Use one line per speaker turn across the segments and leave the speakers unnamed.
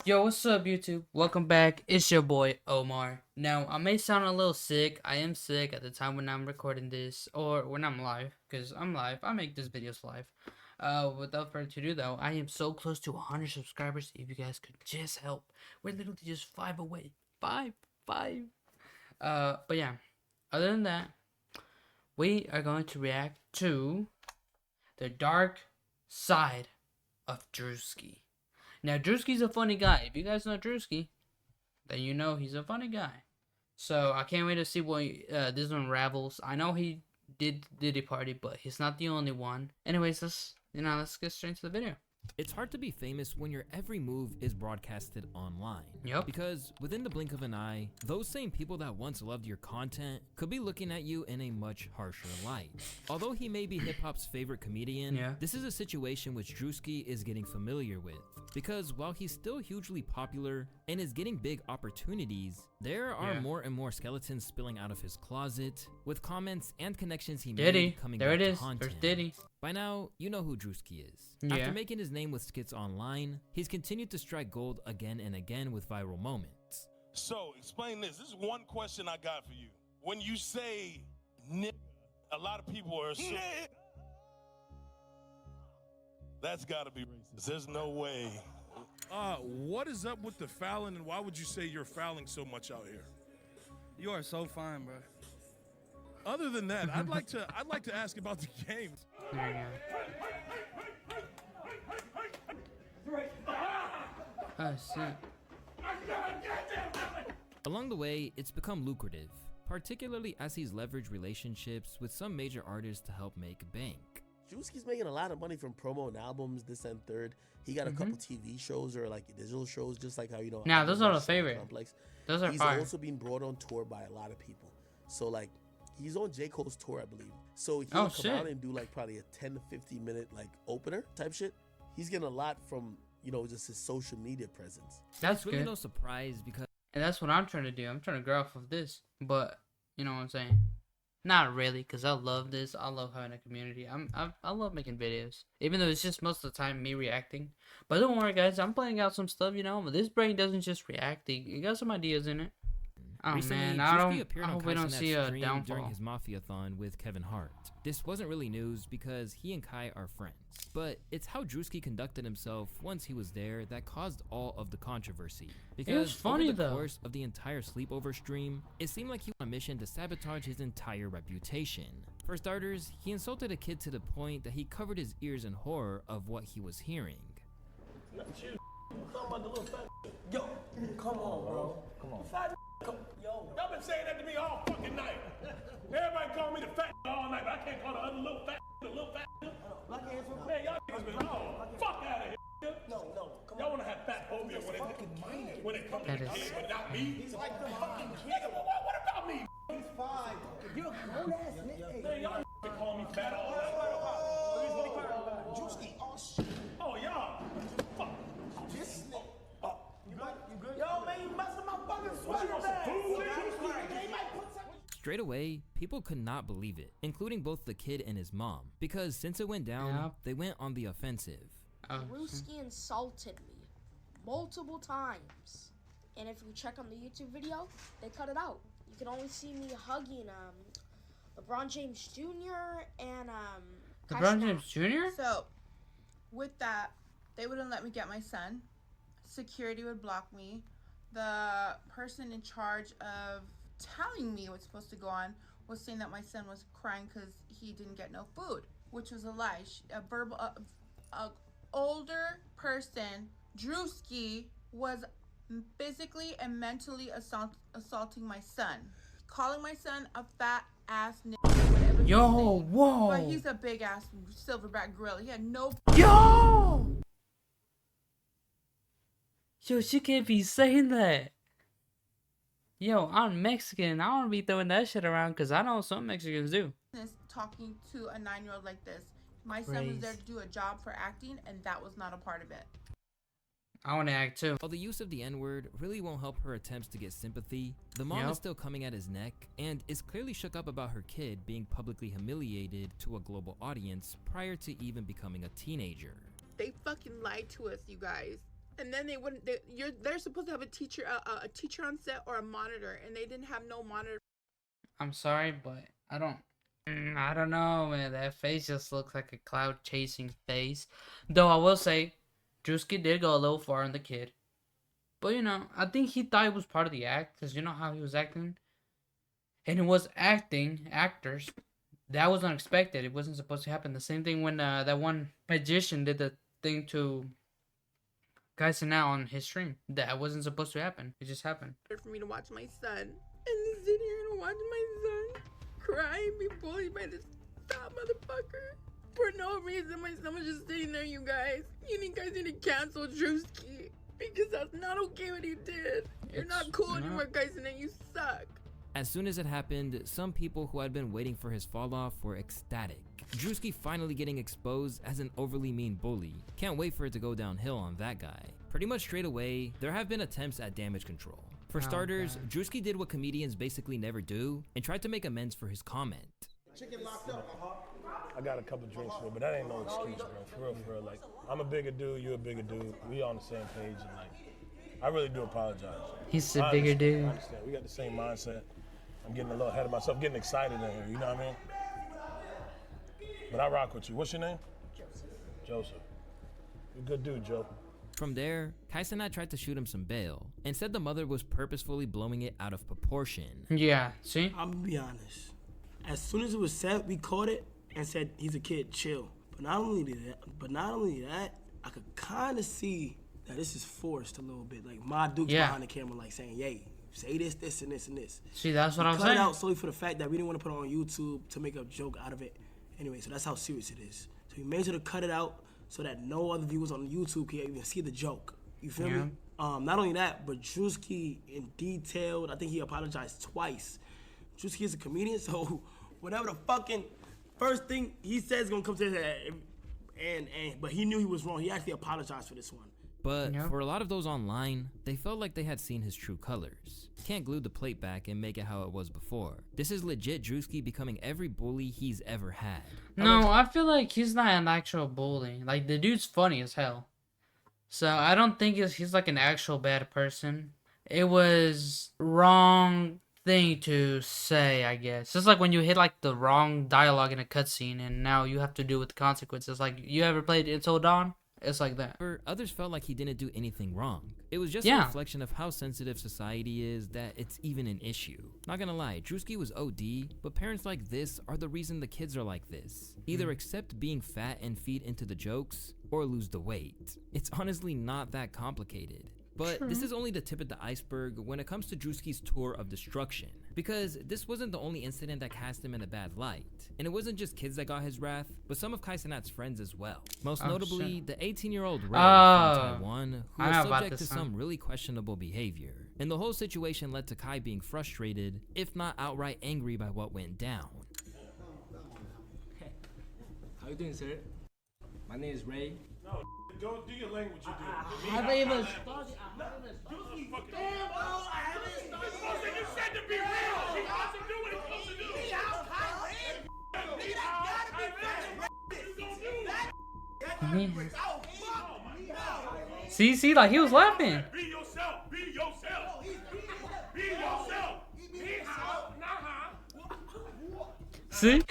Yo, what's up, YouTube? Welcome back. It's your boy Omar. Now, I may sound a little sick. I am sick at the time when I'm recording this, or when I'm live, because I'm live. I make these videos live. Without further ado, though, I am so close to 100 subscribers. If you guys could just help, we're literally just 5 away. Five. But yeah. Other than that, we are going to react to the dark side of Druski. Now, Druski's a funny guy. If you guys know Druski, then you know he's a funny guy. So, I can't wait to see what this one unravels. I know he did Diddy Party, but he's not the only one. Anyways, let's get straight into the video.
It's hard to be famous when your every move is broadcasted online.
Yep.
Because within the blink of an eye, those same people that once loved your content could be looking at you in a much harsher light. Although he may be hip-hop's favorite comedian, this is a situation which Druski is getting familiar with. Because while he's still hugely popular and is getting big opportunities, there are more and more skeletons spilling out of his closet, with comments and connections he made coming back to haunt him.
There's Diddy.
By now, you know who Druski is. After making his name with skits online, he's continued to strike gold again and again with viral moments.
So, explain this. This is one question I got for you. When you say nigga, a lot of people are assuming that's gotta be racist. There's no way.
What is up with the fouling, and why would you say you're fouling so much out here?
You are so fine, bro.
Other than that, I'd like to ask about the game.
There you go. Oh, shit.
Along the way, it's become lucrative, particularly as he's leveraged relationships with some major artists to help make bank.
Druski's making a lot of money from promo and albums, this and third. He got a couple TV shows or like digital shows, just like how, you know.
Now, those are the favorite.
Complex.
Those are
He's
fire.
also being brought on tour by a lot of people. So like, he's on J. Cole's tour, I believe. So he'll come out and do like probably a 10 to 15 minute like opener type shit. He's getting a lot from, you know, just his social media presence.
That's
really
good.
no surprise because,
and that's what I'm trying to do. I'm trying to grow off of this, but you know what I'm saying. Not really, because I love this. I love having a community. I love making videos, even though it's just most of the time me reacting. But don't worry, guys. I'm playing out some stuff, you know. But this brain doesn't just react. It got some ideas in it. Oh
recently,
man, I hope we don't see a downfall
during his Mafia-thon with Kevin Hart. This wasn't really news because he and Kai are friends, but it's how Druski conducted himself once he was there that caused all of the controversy. Because
it was funny,
over the course of the entire sleepover stream, it seemed like he was on a mission to sabotage his entire reputation. For starters, he insulted a kid to the point that he covered his ears in horror of what he was hearing.
Yo, come on, bro. Come on.
Yo, y'all been saying that to me all fucking night. Everybody call me the fat all night, but I can't call the other little fat. Man, y'all niggas been fuck out of here.
No, come on.
Y'all wanna have fat phobia when it comes to the kid, but not me.
He's like the fucking kid.
Nigga, what about me?
He's fine. You're a grown ass nigga.
Man, y'all been calling me fat all night.
Druski, oh shit.
Oh, y'all. Fuck.
This nigga. You good? Yo, man, you messing my fucking sweater bag.
Straight away, people could not believe it, including both the kid and his mom, because since it went down, they went on the offensive.
Druski insulted me multiple times, and if you check on the YouTube video, they cut it out. You can only see me hugging LeBron James Jr. and
LeBron James Jr.
So, with that, they wouldn't let me get my son. Security would block me. The person in charge of telling me what's supposed to go on was saying that my son was crying because he didn't get no food, which was a lie. A older person, Druski, was physically and mentally assaulting my son, calling my son a fat ass nigga.
Yo, whoa!
But he's a big ass silverback gorilla. He had no.
Yo, she can't be saying that. Yo, I'm Mexican. I don't want to be throwing that shit around because I know some Mexicans do.
Talking to a 9-year-old like this. My son was there to do a job for acting, and that was not a part of it.
I want to act too.
While the use of the N-word really won't help her attempts to get sympathy, the mom is still coming at his neck and is clearly shook up about her kid being publicly humiliated to a global audience prior to even becoming a teenager.
They fucking lied to us, you guys. and then they wouldn't. They're supposed to have a teacher on set or a monitor, and they didn't have no monitor.
I'm sorry, but I don't know, man. That face just looks like a cloud chasing face. Though I will say, Druski did go a little far on the kid. But you know, I think he thought it was part of the act, because you know how he was acting. And it was actors. That was unexpected. It wasn't supposed to happen. The same thing when that one magician did the thing to Kaisena on his stream. That wasn't supposed to happen. It just happened.
For me to watch my son, and sit here and watch my son cry and be bullied by this fat motherfucker for no reason. My son was just sitting there, you guys. You guys need to cancel Druski, because that's not okay what he did. You're not cool anymore, guys, and you suck.
As soon as it happened, some people who had been waiting for his fall off were ecstatic. Druski finally getting exposed as an overly mean bully. Can't wait for it to go downhill on that guy. Pretty much straight away, there have been attempts at damage control. For starters, Druski did what comedians basically never do and tried to make amends for his comment.
Chicken locked up. I got a couple drinks for it, but that ain't no excuse, bro. For real. Like, I'm a bigger dude, you a bigger dude. We on the same page, and like, I really do apologize.
He's a bigger dude.
I understand. We got the same mindset. I'm getting a little ahead of myself, getting excited in here, you know what I mean? But I rock with you. What's your name? Joseph. You're a good dude, Joe.
From there, Kaisena tried to shoot him some bail and said the mother was purposefully blowing it out of proportion.
Yeah, see?
I'm gonna be honest. As soon as it was said, we caught it and said, he's a kid, chill. But not only that, I could kind of see that this is forced a little bit. Like, my Duke's behind the camera, like saying, yay, say this, this, and this, and this.
See, that's what I'm saying.
Cut it out solely for the fact that we didn't want to put it on YouTube to make a joke out of it. Anyway, so that's how serious it is. So we made sure to cut it out so that no other viewers on YouTube can even see the joke. You feel me? Not only that, but Druski in detail, I think he apologized twice. Druski is a comedian, so whatever the fucking first thing he says is gonna come to his head. But he knew he was wrong. He actually apologized for this one.
But for a lot of those online, they felt like they had seen his true colors. Can't glue the plate back and make it how it was before. This is legit Druski becoming every bully he's ever had.
No, I feel like he's not an actual bully. Like, the dude's funny as hell. So I don't think he's like an actual bad person. It was wrong thing to say, I guess. It's like when you hit like the wrong dialogue in a cutscene and now you have to deal with the consequences. Like, you ever played Until Dawn? It's like that.
Others felt like he didn't do anything wrong. It was just a reflection of how sensitive society is that it's even an issue. Not gonna lie, Druski was OD, but parents like this are the reason the kids are like this. Either accept being fat and feed into the jokes, or lose the weight. It's honestly not that complicated. But this is only the tip of the iceberg when it comes to Druski's tour of destruction. Because this wasn't the only incident that cast him in a bad light. And it wasn't just kids that got his wrath, but some of Kaisenat's friends as well. Most notably, the 18-year-old Ray from Taiwan, who was subject to some really questionable behavior. And the whole situation led to Kai being frustrated, if not outright angry by what went down.
How you doing, sir? My name is Ray.
No, don't do your language you do.
I haven't even started.
Damn, bro, I haven't started. You said to be real. He has to do what he's supposed to do.
See, like he was laughing.
Be yourself. Be yourself. Be yourself.
See?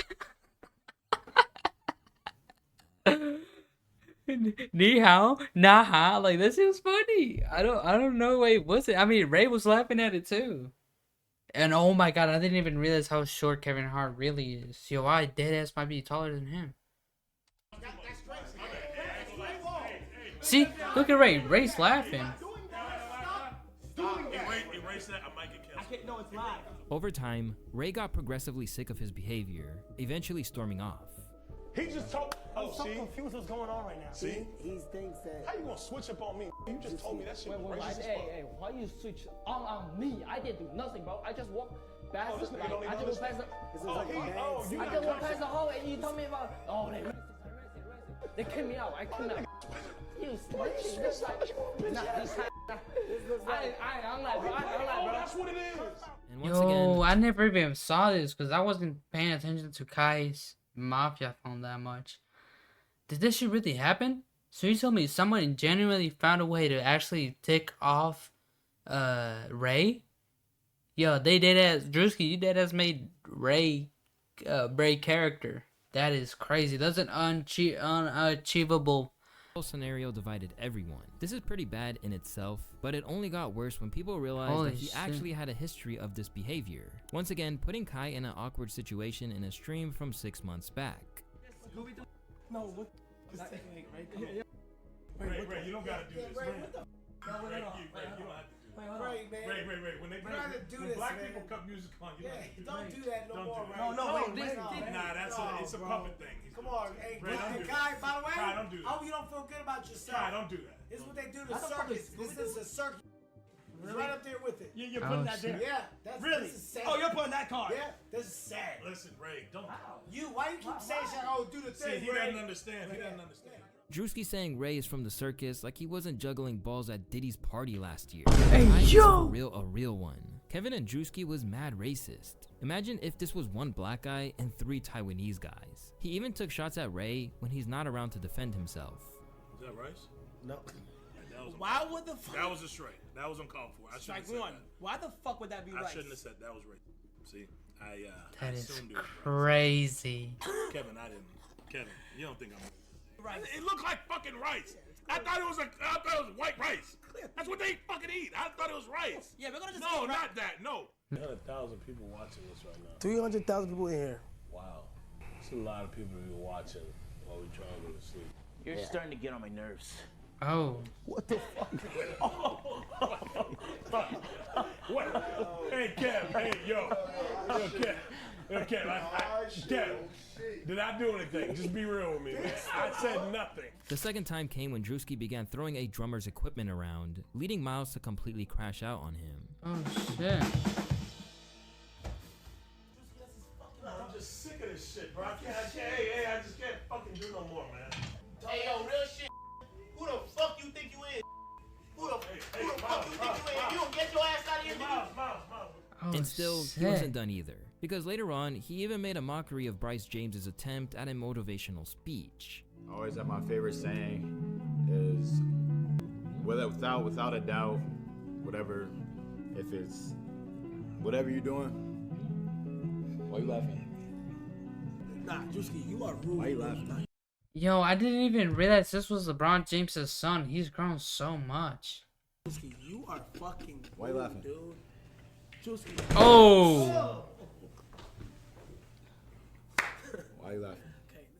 Ni hao, nah ha. Like, this is funny. I don't know. Wait, was it? I mean, Ray was laughing at it too. And oh my god, I didn't even realize how short Kevin Hart really is. Yo, I deadass might be taller than him. See, look at Ray. Ray's laughing.
Over time, Ray got progressively sick of his behavior, eventually storming off.
He just told.
I'm so confused what's going on right now.
See?
He thinks that.
How you gonna switch up on me? You just told me that shit was racist as fuck.
Hey, why you switch on me? I didn't do nothing, bro. I just walked past.
Oh, this nigga don't even listen.
I just walked past the hall and you told me about. Oh, they kicked me out. I couldn't. You snitching. This I'm like, bro.
That's what it is.
And once
Yo,
again,
I never even saw this because I wasn't paying attention to Kai's Mafia phone that much. Did this shit really happen? So you told me someone genuinely found a way to actually tick off Ray? Yo, they did as Druski, you dead as made Ray character. That is crazy. That's an unachievable
scenario divided everyone. This is pretty bad in itself, but it only got worse when people realized
Holy
that he actually had a history of this behavior. Once again, putting Kai in an awkward situation in a stream from 6 months back.
No, what?
Ray, you don't gotta do this. Ray, you don't have to do this. Ray, when black people cut music on, you
don't do that no more,
Ray.
No,
Nah, it's a puppet thing.
Come on, hey,
Ray, don't do
Kai, by the way,
Kai, don't do that.
I hope you don't feel good about yourself.
Kai, don't do that.
This is what they do to circus. This is a circus. Really? Right up there with it.
You're putting that there?
Yeah, that's
really?
This is sad.
Oh, you're putting that card?
Yeah, this is sad.
Listen, Ray, don't.
Why you keep saying shit? Oh, do the thing,
See, he
Ray.
doesn't understand. He doesn't understand.
Druski saying Ray is from the circus like he wasn't juggling balls at Diddy's party last year.
Hey, yo!
A real one. Kevin and Druski was mad racist. Imagine if this was one black guy and 3 Taiwanese guys. He even took shots at Ray when he's not around to defend himself.
Is that rice?
No.
Why would the fuck?
That was a strike. That was uncalled for. I shouldn't have said that.
Why the fuck would that be right?
I shouldn't have said that was racist. See,
that is
assumed it was
crazy.
Kevin, I didn't. Kevin, you don't think I'm right? It looked like fucking rice. I thought it was white rice. That's what they fucking eat. I thought it was rice.
Yeah, we're gonna just
no, not that. No. 100,000 people watching this right now.
300,000 people in here.
Wow, it's a lot of people to be watching while we trying to go to sleep.
You're starting to get on my nerves.
Oh.
What the fuck?
What? Hey, Kev. Hey, yo, Kev. Kev, did I do anything? Just be real with me, man. I said nothing.
The second time came when Druski began throwing a drummer's equipment around, leading Miles to completely crash out on him.
Oh, shit.
I'm just sick of this shit, bro. I just can't fucking do no more, man.
Hey, yo, real shit. Who the fuck you think you is? Who the fuck you think you is? You don't get your ass out of here,
Miles.
Oh,
And still, he wasn't done either. Because later on, he even made a mockery of Bryce James's attempt at a motivational speech.
Always have my favorite saying is, without a doubt, whatever you're doing. Why you laughing?
Nah, Druski, you are rude.
Why you laughing?
Yo, I didn't even realize this was LeBron James' son. He's grown so much.
Druski, you are fucking rude,
Why you laughing?
dude. Druski.
Oh!
Why you laughing?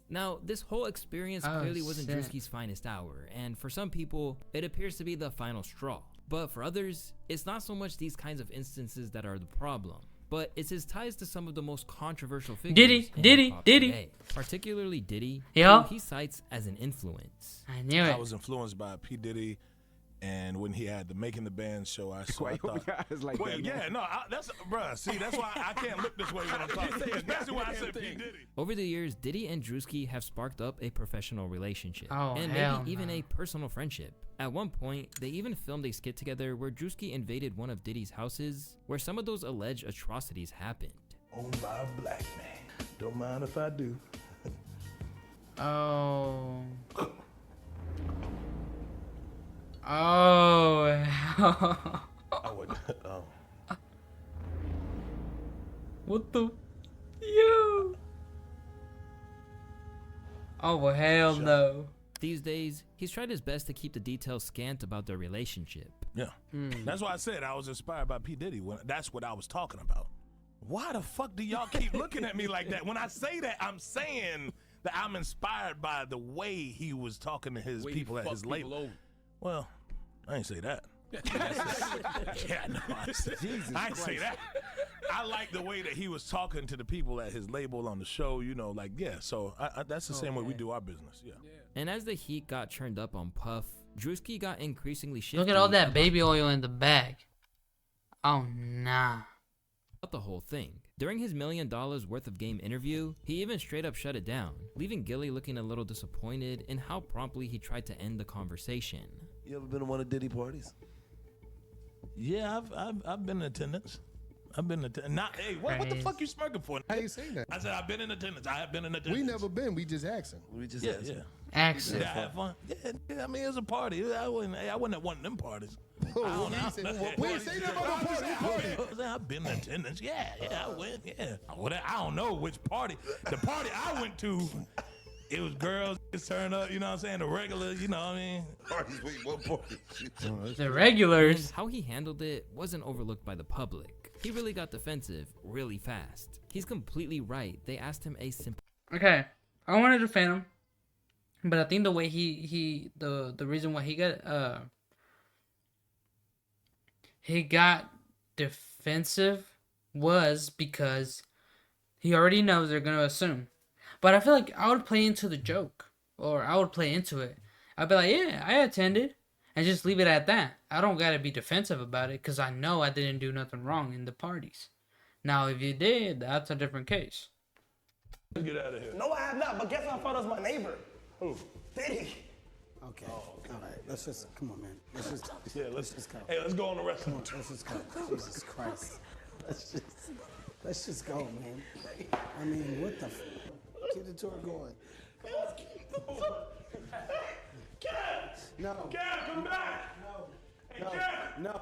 Now, this whole experience clearly wasn't Druski's finest hour, and for some people, it appears to be the final straw. But for others, it's not so much these kinds of instances that are the problem, but it's his ties to some of the most controversial figures
Diddy,
today, particularly Diddy,
who
he cites as an influence.
I knew it.
I was influenced by P. Diddy, and when he had the Making the Band show, I thought,
like
wait, yeah, no, that's bruh. See, that's why I can't look this way when I'm talking. Especially when I said P. Diddy.
Over the years, Diddy and Druski have sparked up a professional relationship, and
hell
maybe even
no.
a personal friendship. At one point, they even filmed a skit together where Druski invaded one of Diddy's houses, where some of those alleged atrocities happened.
Owned by a black man. Don't mind if I do.
Oh. Oh.
I would. Oh.
What the? Yo. Oh, well, hell no.
These days, he's tried his best to keep the details scant about their relationship.
Yeah, that's why I said I was inspired by P. Diddy. That's what I was talking about. Why the fuck do y'all keep looking at me like that? When I say that, I'm saying that I'm inspired by the way he was talking to his people at his label. Well, I ain't say that. Yeah, no, I ain't say that. I like the way that he was talking to the people at his label on the show, you know, like, yeah, so that's the same way we do our business, yeah.
And as the heat got turned up on Puff, Druski got increasingly shifty.
Look at all that baby oil in the bag. Oh, nah.
About the whole thing. During his $1 million worth of game interview, he even straight up shut it down, leaving Gilly looking a little disappointed in how promptly he tried to end the conversation.
You ever been to one of Diddy parties?
Yeah, I've been in attendance. I've been in attendance. Not, hey, what the fuck you smirking for?
How you saying that?
I said I've been in attendance. I have been in attendance.
We never been. We just asking. We just
yeah.
Accent.
Yeah, I had fun. Yeah, I mean, it was a party. I wasn't at one of them parties.
We ain't say that about no party.
I've been in attendance. Yeah, I went. Yeah. I don't know which party. The party I went to, it was girls turn up, you know what I'm saying? The regular, you know what I mean?
Parties, wait, what party?
The regulars.
And how he handled it wasn't overlooked by the public. He really got defensive really fast. He's completely right. They asked him a simple...
Okay, I wanted to defend him, but I think the way the reason why he got defensive was because he already knows they're gonna assume. But I feel like I would play into the joke, or I would play into it. I'd be like, yeah, I attended, and just leave it at that. I don't gotta be defensive about it, because I know I didn't do nothing wrong in the parties. Now, if you did, that's a different case.
Let's get out of here.
No, I have not, but guess how far was my neighbor?
Who?
Diddy.
Okay. All right. Let's just come on, man. Let's just go.
Hey, let's go on the restaurant.
Let's just go. Jesus Christ. Let's just go, man. I mean, what the? Keep the tour going. No.
Kev, come back.
No.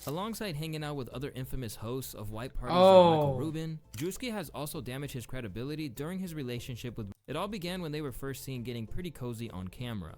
Alongside hanging out with other infamous hosts of white parties like Michael Rubin, Druski has also damaged his credibility during his relationship with... It all began when they were first seen getting pretty cozy on camera.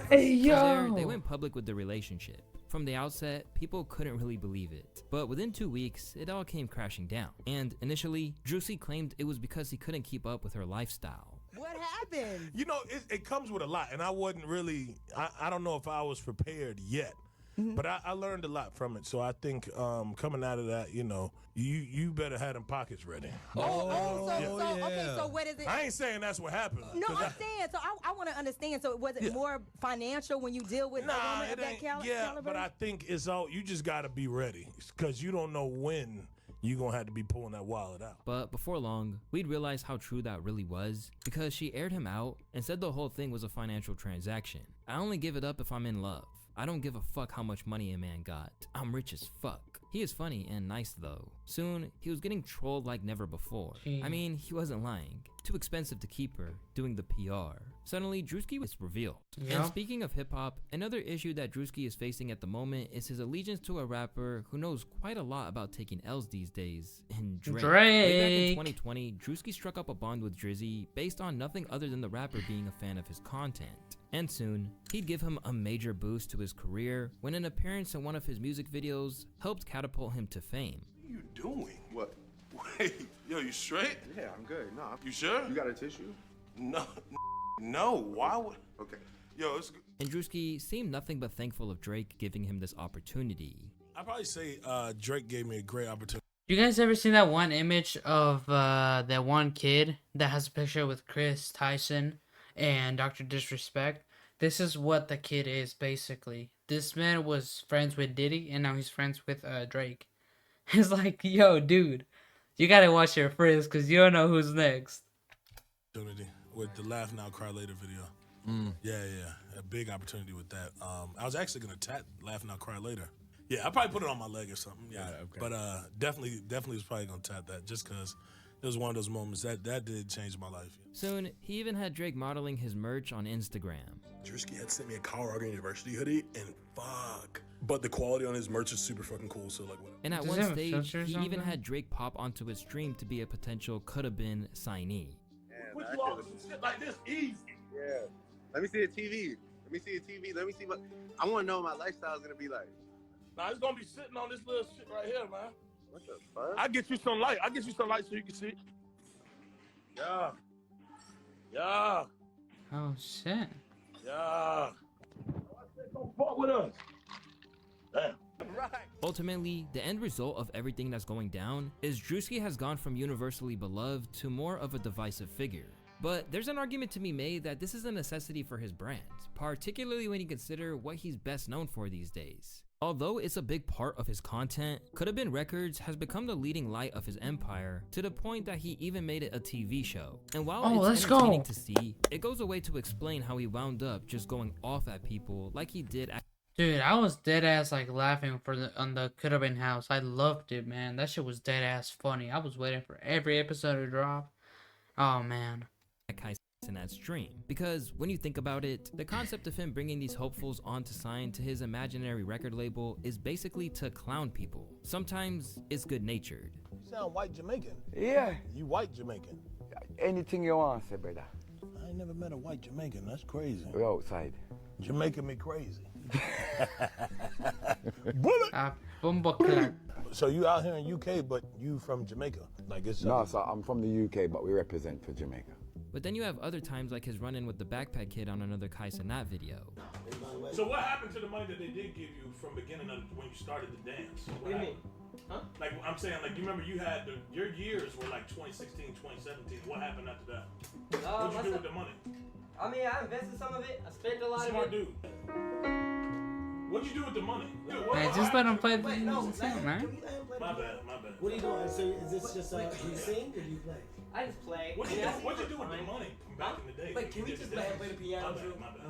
Hey, yo.
From there, they went public with the relationship. From the outset, people couldn't really believe it. But within 2 weeks, it all came crashing down. And initially, Druski claimed it was because he couldn't keep up with her lifestyle.
What happened?
You know, it comes with a lot, and I wasn't really, I don't know if I was prepared yet, but I learned a lot from it. So I think coming out of that, you know, you better have them pockets ready.
Okay, so what is it?
I ain't saying that's what happened.
No, I'm saying, so I want to understand. So was it more financial when you deal with a woman of that caliber?
Yeah, but I think it's all, you just got to be ready, because you don't know when you're going to have to be pulling that wallet out.
But before long, we'd realize how true that really was, because she aired him out and said the whole thing was a financial transaction. I only give it up if I'm in love. I don't give a fuck how much money a man got. I'm rich as fuck. He is funny and nice though. Soon, he was getting trolled like never before. I mean, he wasn't lying. Too expensive to keep her, doing the PR. Suddenly, Druski was revealed. And speaking of hip-hop, another issue that Druski is facing at the moment is his allegiance to a rapper who knows quite a lot about taking L's these days, in Drake. Way back in 2020, Druski struck up a bond with Drizzy based on nothing other than the rapper being a fan of his content. And soon, he'd give him a major boost to his career when an appearance in one of his music videos helped catapult him to fame.
What are you doing? What? Wait, yo, you straight?
Yeah, I'm good. No,
you sure?
You got a tissue?
No. Why would?
Okay.
Yo, it's good.
And Druski seemed nothing but thankful of Drake giving him this opportunity.
I'd probably say Drake gave me a great opportunity.
You guys ever seen that one image of that one kid that has a picture with Chris Tyson and Dr. Disrespect? This is what the kid is, basically. This man was friends with Diddy, and now he's friends with Drake. It's like, yo, dude, you gotta watch your friends, because you don't know who's next.
With the Laugh Now, Cry Later video. Yeah. A big opportunity with that. I was actually going to tat Laugh Now, Cry Later. Yeah, I'll probably put it on my leg or something. Yeah, okay. But definitely was probably going to tat that, just because it was one of those moments that did change my life.
Soon, he even had Drake modeling his merch on Instagram.
Druski had sent me a Colorado University hoodie, and fuck. But the quality on his merch is super fucking cool, so like whatever.
And at one stage, he even had Drake pop onto his stream to be a potential could-have-been signee.
Put you all some shit like this easy.
Yeah. Let me see the TV. Let me see what I want to know what my lifestyle is gonna be like.
Nah, it's gonna be sitting on this little shit right here, man.
What the fuck?
I'll get you some light. So you can see. Yeah.
Oh, shit.
Yeah. Don't fuck with us. Damn.
Right. Ultimately, the end result of everything that's going down is Druski has gone from universally beloved to more of a divisive figure. But there's an argument to be made that this is a necessity for his brand, particularly when you consider what he's best known for these days. Although it's a big part of his content, Coulda Been Records has become the leading light of his empire to the point that he even made it a TV show. And while it's entertaining to see, it goes away to explain how he wound up just going off at people like he did at—
Dude, I was dead ass like laughing on the Coulda Been house. I loved it, man. That shit was dead ass funny. I was waiting for every episode to drop. Oh man.
in that stream. Because when you think about it, the concept of him bringing these hopefuls on to sign to his imaginary record label is basically to clown people. Sometimes it's good-natured.
You sound white Jamaican.
Yeah.
You white Jamaican.
Anything you want, say, brother.
I ain't never met a white Jamaican. That's crazy.
We're outside.
Jamaican me crazy. Bullet. So you out here in UK, but you from Jamaica? Like it's
no, so I'm from the UK, but we represent for Jamaica.
But then you have other times like his run-in with the backpack kid on another Kai Cenat video.
So what happened to the money that they did give you from beginning of when you started the dance?
What do you mean? Huh?
Like I'm saying, like you remember you had your years were like 2016, 2017. What happened after that? What'd you do with the money?
I mean, I invested some of it. I spent a lot
Smart
of it.
dude. What'd you do with the money?
Man, just let him play the song, man.
My bad.
What are you doing? So is this just do you sing or do you play?
I just play.
What'd you do with the money from back in the day?
Wait, can we just let him play the piano?
My bad.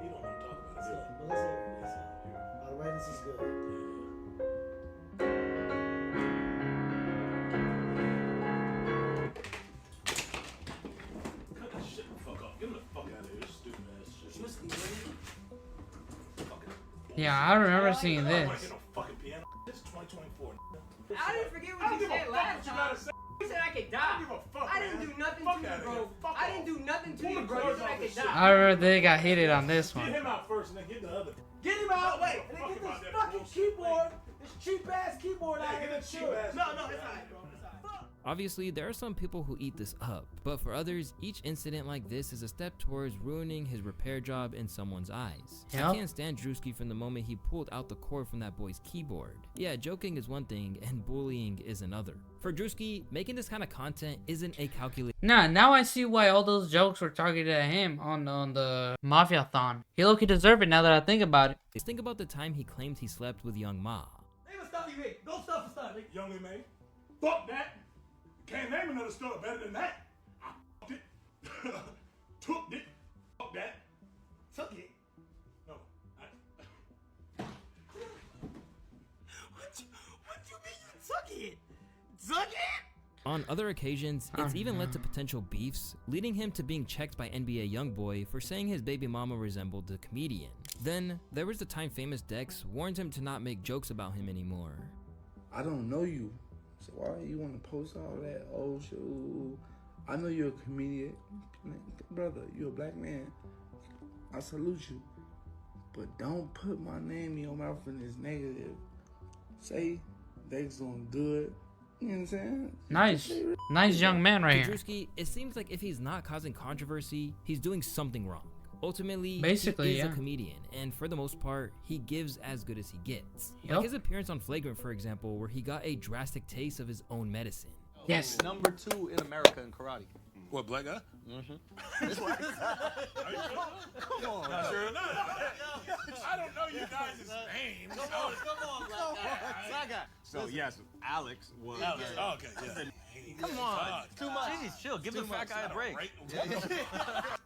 You don't want to talk about it.
But let's hear it. All right, this is good.
Cut that shit the fuck off. Get him the fuck out of here. This stupid ass shit.
Yeah, I remember seeing
I don't
this.
want to get no fucking piano. This is 2024.
I didn't forget what you said last time. You said I could die.
I don't give a fuck,
I didn't do nothing to you, bro. I didn't do nothing to you, bro. You said I could die.
I remember they got heated on this
Get
one.
him out first and then get the other.
Get him out! Wait, and then get this fucking keyboard, this cheap ass keyboard out
Get
here.
the cheap ass.
No, it's alright, bro.
Obviously, there are some people who eat this up, but for others, each incident like this is a step towards ruining his repair job in someone's eyes.
Yep.
I can't stand Druski from the moment he pulled out the cord from that boy's keyboard. Yeah, joking is one thing, and bullying is another. For Druski, making this kind of content isn't a calculated—
Nah, now I see why all those jokes were targeted at him on the Mafia-thon. He low-key deserved it now that I think about it.
Just think about the time he claimed he slept with Young Ma.
Name a stuff you made. Go stuff for stuff.
Young and May. Fuck that. Can't name another stuff better than that. I fucked it. Took it. Fuck that.
Took it.
No.
What you mean you took it? Took it?
On other occasions, it's even led to potential beefs, leading him to being checked by NBA YoungBoy for saying his baby mama resembled the comedian. Then, there was the time famous Dex warned him to not make jokes about him anymore.
I don't know you, so why you want to post all that old shit? I know you're a comedian. Brother, you're a black man. I salute you. But don't put my name in your mouth in this negative. Say Dex doing good. You know what I'm saying?
Nice young man right here.
Druski, it seems like if he's not causing controversy, he's doing something wrong. Ultimately,
basically,
he is a comedian, and for the most part, he gives as good as he gets. Like his appearance on Flagrant, for example, where he got a drastic taste of his own medicine.
Yes. Number 2 in America in karate.
What, black guy?
Mm-hmm.
Come on. Not sure enough. I don't know you guys' names.
Come on, black guy. So yes, Alex was.
Alex. Oh, okay, yeah.
Come on, too much. Jeez, chill. Give the fat guy a break.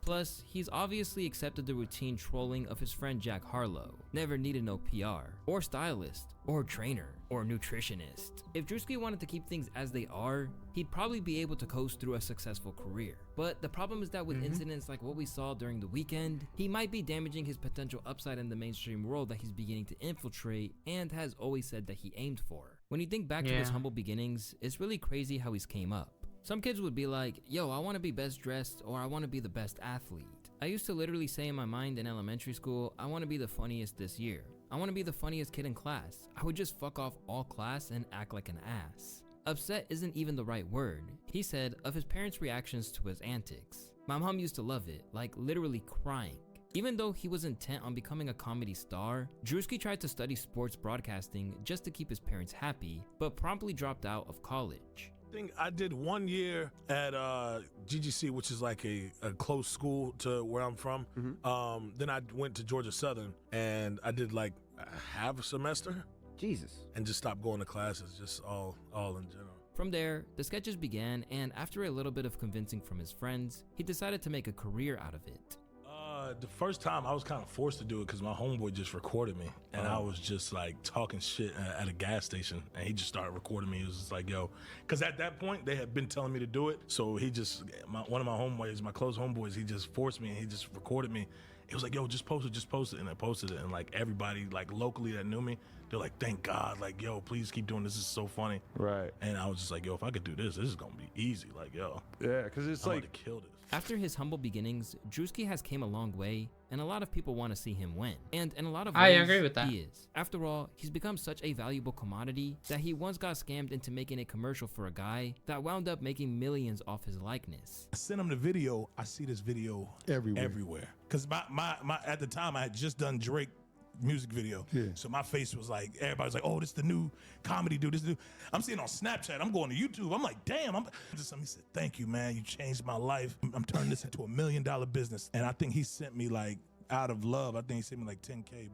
Plus, he's obviously accepted the routine trolling of his friend Jack Harlow. Never needed no PR, or stylist, or trainer, or nutritionist. If Druski wanted to keep things as they are, he'd probably be able to coast through a successful career. But the problem is that with incidents like what we saw during the weekend, he might be damaging his potential upside in the mainstream world that he's beginning to infiltrate and has always said that he aimed for. When you think back to his humble beginnings, it's really crazy how he's came up. Some kids would be like, yo, I want to be best dressed, or I want to be the best athlete. I used to literally say in my mind in elementary school, I want to be the funniest this year. I want to be the funniest kid in class. I would just fuck off all class and act like an ass. Upset isn't even the right word. He said of his parents' reactions to his antics. My mom used to love it, like literally crying. Even though he was intent on becoming a comedy star, Druski tried to study sports broadcasting just to keep his parents happy, but promptly dropped out of college.
I did 1 year at GGC, which is like a close school to where I'm from. Then I went to Georgia Southern, and I did like half a semester.
Jesus.
And just stopped going to classes, just all in general.
From there, the sketches began, and after a little bit of convincing from his friends, he decided to make a career out of it.
The first time I was kind of forced to do it because my homeboy just recorded me, and I was just like talking shit at a gas station, and he just started recording me. He was just like, yo, because at that point they had been telling me to do it, so he just, one of my homeboys, my close homeboys, he just forced me, and he just recorded me. He was like, yo, just post it, and I posted it, and like everybody like locally that knew me, they're like, thank God, like, yo, please keep doing this. This is so funny.
Right.
And I was just like, yo, if I could do this is gonna be easy. Like, yo.
Yeah, because it's
I'm
like
about to kill this.
After his humble beginnings, Druski has came a long way, and a lot of people want to see him win. And in a lot of ways,
I agree with that.
He is. After all, he's become such a valuable commodity that he once got scammed into making a commercial for a guy that wound up making millions off his likeness.
I sent him the video. I see this video everywhere. Because my at the time I had just done Drake music video.
Yeah.
So my face was like, everybody's like, oh, this the new comedy dude. This new. I'm seeing on Snapchat. I'm going to YouTube. I'm like, damn. He said, thank you, man. You changed my life. I'm turning this into $1 million business. And I think he sent me like, out of love, I think he sent me like 10K.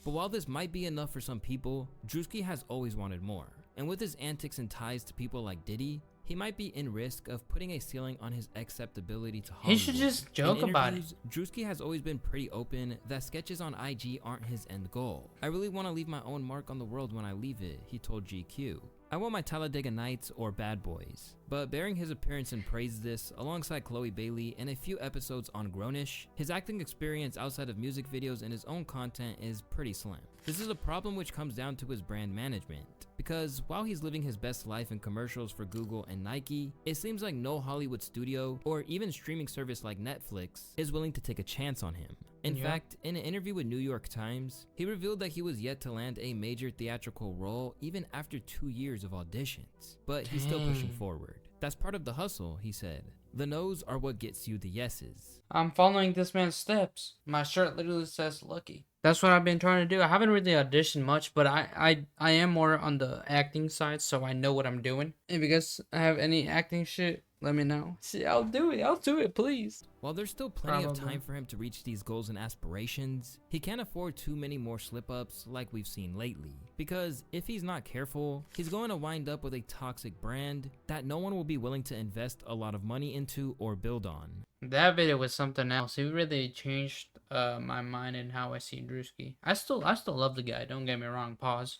But while this might be enough for some people, Druski has always wanted more. And with his antics and ties to people like Diddy, he might be in risk of putting a ceiling on his acceptability to Hollywood.
He should just joke about it.
Druski has always been pretty open that sketches on IG aren't his end goal. I really want to leave my own mark on the world when I leave it, he told GQ. I want my Talladega Nights or Bad Boys. But bearing his appearance and praise this alongside Chloe Bailey and a few episodes on Grownish, his acting experience outside of music videos and his own content is pretty slim. This is a problem which comes down to his brand management. Because while he's living his best life in commercials for Google and Nike, it seems like no Hollywood studio or even streaming service like Netflix is willing to take a chance on him. In fact, in an interview with New York Times, he revealed that he was yet to land a major theatrical role even after 2 years of auditions. But he's still pushing forward. That's part of the hustle, he said. The no's are what gets you the yeses.
I'm following this man's steps. My shirt literally says lucky. That's what I've been trying to do. I haven't really auditioned much, but I am more on the acting side, so I know what I'm doing. If you guys have any acting shit, let me know. See, I'll do it, please.
While there's still plenty of time for him to reach these goals and aspirations, he can't afford too many more slip-ups like we've seen lately. Because if he's not careful, he's going to wind up with a toxic brand that no one will be willing to invest a lot of money into or build on.
That video was something else. It really changed my mind and how I see Druski. I still love the guy. Don't get me wrong. Pause.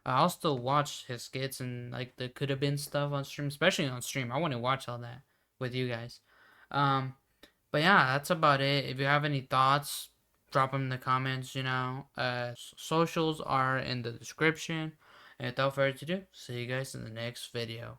I'll still watch his skits and like the could have been stuff on stream, especially on stream. I want to watch all that with you guys. But yeah, that's about it. If you have any thoughts, drop them in the comments. You know, socials are in the description. And without further ado, see you guys in the next video.